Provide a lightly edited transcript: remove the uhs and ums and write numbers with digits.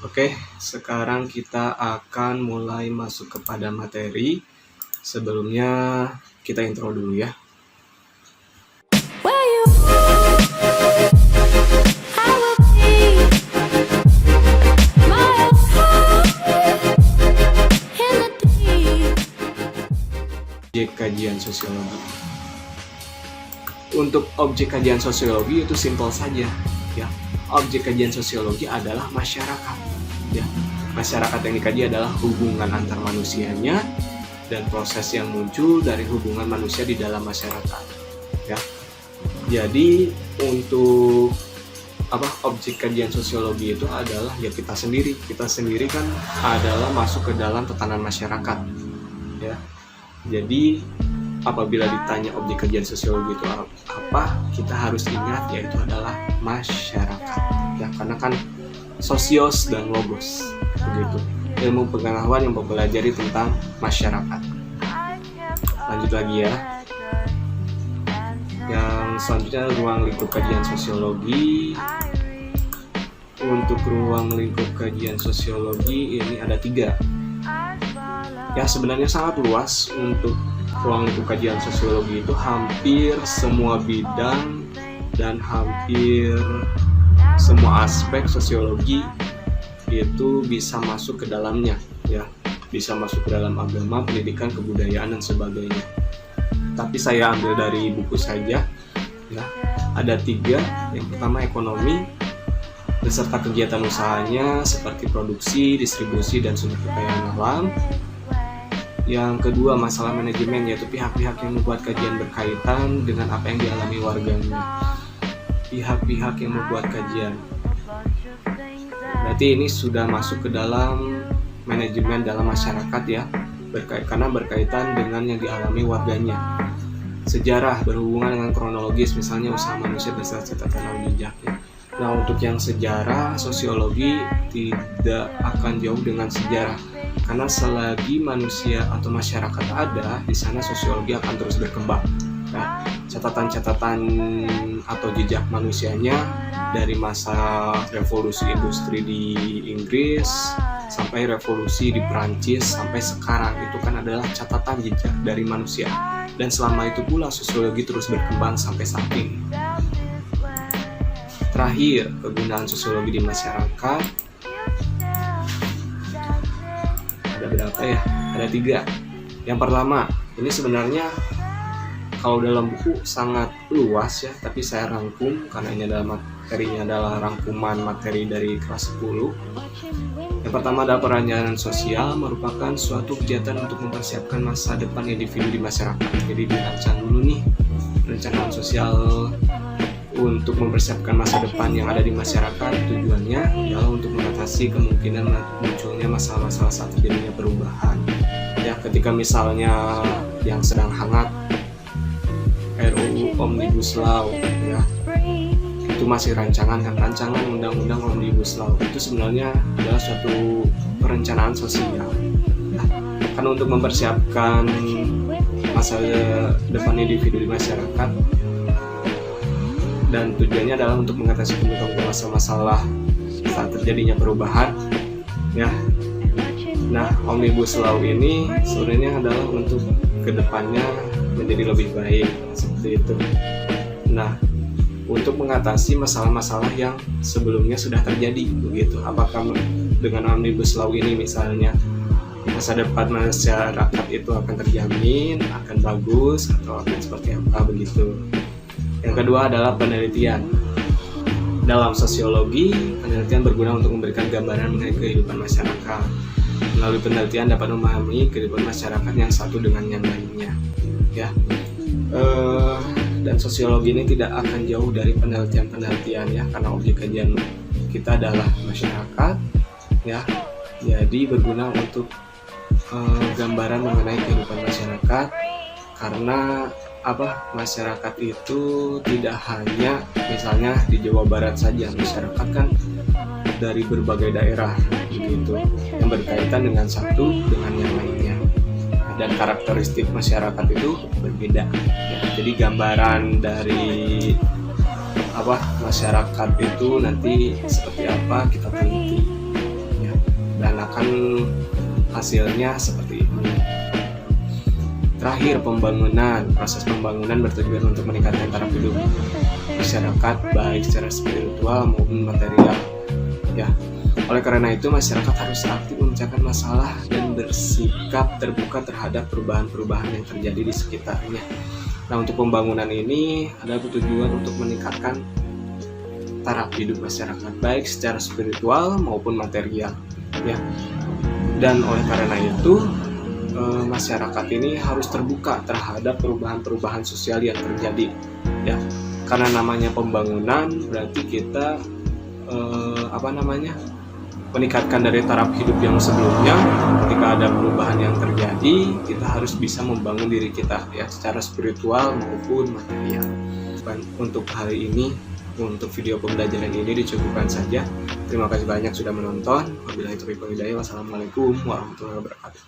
Oke, sekarang kita akan mulai masuk kepada materi. Sebelumnya kita intro dulu ya. Objek kajian sosiologi. Untuk objek kajian sosiologi itu simpel saja ya. Objek kajian sosiologi adalah masyarakat ya. Masyarakat yang dikaji adalah hubungan antar manusianya dan proses yang muncul dari hubungan manusia di dalam masyarakat ya. Jadi untuk objek kajian sosiologi itu adalah ya kita sendiri kan adalah masuk ke dalam tatanan masyarakat ya. Jadi apabila ditanya objek kajian sosiologi itu apa, kita harus ingat yaitu adalah masyarakat ya, karena kan sosios dan logos begitu, ilmu pengetahuan yang mempelajari tentang masyarakat. Lanjut lagi ya. Yang selanjutnya ruang lingkup kajian sosiologi. Untuk ruang lingkup kajian sosiologi ini ada 3 ya, sebenarnya sangat luas. Untuk ruang lingkup kajian sosiologi itu hampir semua bidang dan hampir semua aspek sosiologi itu bisa masuk ke dalamnya ya, bisa masuk ke dalam agama, pendidikan, kebudayaan dan sebagainya. Tapi saya ambil dari buku saja ya. Ada 3. Yang pertama ekonomi beserta kegiatan usahanya seperti produksi, distribusi dan sumber kekayaan alam. Yang kedua masalah manajemen, yaitu pihak-pihak yang membuat kajian berkaitan dengan apa yang dialami warganya. Pihak-pihak yang membuat kajian, berarti ini sudah masuk ke dalam manajemen dalam masyarakat ya, karena berkaitan dengan yang dialami warganya. Sejarah berhubungan dengan kronologis, misalnya usaha manusia berdasarkan catatan jejaknya. Nah, untuk yang sejarah, sosiologi tidak akan jauh dengan sejarah, karena selagi manusia atau masyarakat ada, di sana sosiologi akan terus berkembang. Nah, catatan-catatan atau jejak manusianya dari masa revolusi industri di Inggris sampai revolusi di Perancis sampai sekarang itu kan adalah catatan jejak dari manusia. Dan selama itu pula sosiologi terus berkembang sampai saat ini. Terakhir, kegunaan sosiologi di masyarakat. Ada berapa ya? Ada 3. Yang pertama, ini sebenarnya kalau dalam buku sangat luas ya, tapi saya rangkum karena ini adalah materinya adalah rangkuman materi dari kelas 10. Yang pertama adalah perencanaan sosial, merupakan suatu kegiatan untuk mempersiapkan masa depan individu di masyarakat. Jadi dirancang dulu nih perencanaan sosial untuk mempersiapkan masa depan yang ada di masyarakat. Tujuannya adalah untuk mengatasi kemungkinan munculnya masalah-masalah saat terjadinya perubahan. Ya, ketika misalnya yang sedang hangat RUU Omnibus Law ya, itu masih rancangan undang-undang Omnibus Law, itu sebenarnya adalah suatu perencanaan sosial ya. Karena untuk mempersiapkan masa depan individu di masyarakat, dan tujuannya adalah untuk mengatasi masalah-masalah saat terjadinya perubahan ya. Nah, Omnibus Law ini sebenarnya adalah untuk kedepannya menjadi lebih baik seperti itu. Nah, untuk mengatasi masalah-masalah yang sebelumnya sudah terjadi begitu. Apakah dengan Omnibus Law ini misalnya masa depan masyarakat itu akan terjamin, akan bagus atau akan seperti apa begitu. Yang kedua adalah penelitian. Dalam sosiologi, penelitian berguna untuk memberikan gambaran mengenai kehidupan masyarakat. Melalui penelitian dapat memahami kehidupan masyarakat yang satu dengan yang lainnya. Ya, dan sosiologi ini tidak akan jauh dari penelitian ya, karena objek kajian kita adalah masyarakat. Ya, jadi berguna untuk gambaran mengenai kehidupan masyarakat, karena masyarakat itu tidak hanya misalnya di Jawa Barat saja, masyarakat kan dari berbagai daerah begitu yang berkaitan dengan satu dengan yang lainnya, dan karakteristik masyarakat itu berbeda ya. Jadi gambaran dari masyarakat itu nanti seperti apa kita teliti hasilnya seperti ini. Terakhir, pembangunan. Proses pembangunan bertujuan untuk meningkatkan taraf hidup masyarakat baik secara spiritual maupun material. Ya, oleh karena itu masyarakat harus aktif memecahkan masalah dan bersikap terbuka terhadap perubahan-perubahan yang terjadi di sekitarnya. Nah, untuk pembangunan ini ada tujuan untuk meningkatkan taraf hidup masyarakat baik secara spiritual maupun material. Ya, dan oleh karena itu masyarakat ini harus terbuka terhadap perubahan-perubahan sosial yang terjadi. Ya, karena namanya pembangunan berarti kita meningkatkan dari taraf hidup yang sebelumnya. Ketika ada perubahan yang terjadi, kita harus bisa membangun diri kita ya secara spiritual maupun material. Untuk hari ini, untuk video pembelajaran ini dicukupkan saja. Terima kasih banyak sudah menonton. Wabillahi taufiq wal hidayah. Wassalamualaikum warahmatullahi wabarakatuh.